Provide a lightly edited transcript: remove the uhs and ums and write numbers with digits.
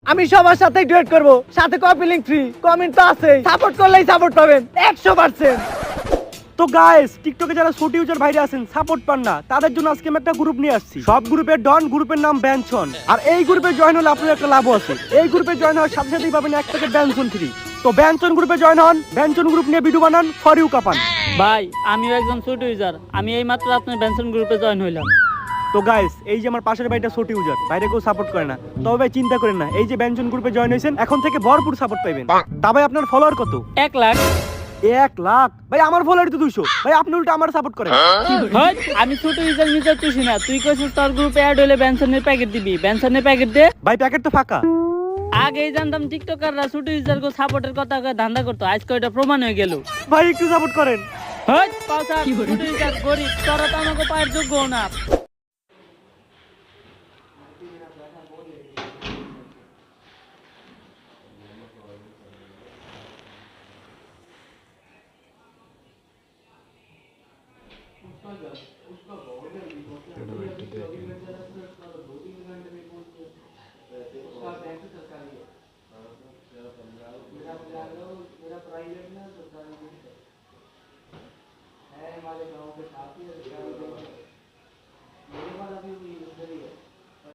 আমি সবার সাথে ডুয়েট করব, সাথে কপি লিংক ফ্রি, কমেন্ট তো আছে, সাপোর্ট করলেই সাপোর্ট পাবেন 100%। তো গাইস, টিকটকে যারা ছোট ইউজার ভাইরা আছেন সাপোর্ট পান না, তাদের জন্য আজকে আমি একটা গ্রুপ নিয়ে আসছি। সব গ্রুপের ডন, গ্রুপের নাম ব্যানসন। আর এই গ্রুপে জয়েন হলে আপনার একটা লাভ আছে। এই গ্রুপে জয়েন হওয়ার সাথে সাথেই পাবেন 1 প্যাকেট ব্যানসন ফ্রি। তো ব্যানসন গ্রুপে জয়েন হন, ব্যানসন গ্রুপ নিয়ে ভিডিও বানান, ফর ইউ কাপান। ভাই আমিও একজন ছোট ইউজার, আমি এই মাত্র আপনার বেনসন গ্রুপে জয়েন হইলাম। তো গাইস, এই যে আমার পাশের ভাইটা ছোট ইউজার, বাইরে কেউ সাপোর্ট করে না, তবে ভাই চিন্তা করেন না, এই যে ব্যানসন গ্রুপে জয়েন হয়েছেন, এখন থেকে ভরপুর সাপোর্ট পাবেন। তা ভাই আপনার ফলোয়ার কত? 1 লাখ। 1 লাখ? ভাই আমার ফলোয়ার তো 200। ভাই আপনি উল্টা আমার সাপোর্ট করেন। হয়, আমি ছোট ইউজার মিউজার তুই না, তুই কইছিস তোর গ্রুপে অ্যাড হইলে বেনসনের প্যাকেট দিবি, বেনসনের প্যাকেট দে। ভাই প্যাকেট তো ফাঁকা। আগেই জানতাম টিকটকাররা ছোট ইউজার কো সাপোর্টের কথা কয়ে ধান্দা করতো, আজকে ওইটা প্রমাণ হয়ে গেল। ভাই একটু সাপোর্ট করেন। হয় পাউসা, ছোট ইউজার গরিব, তোরা তো আমাকে পায়ের যোগ্য না।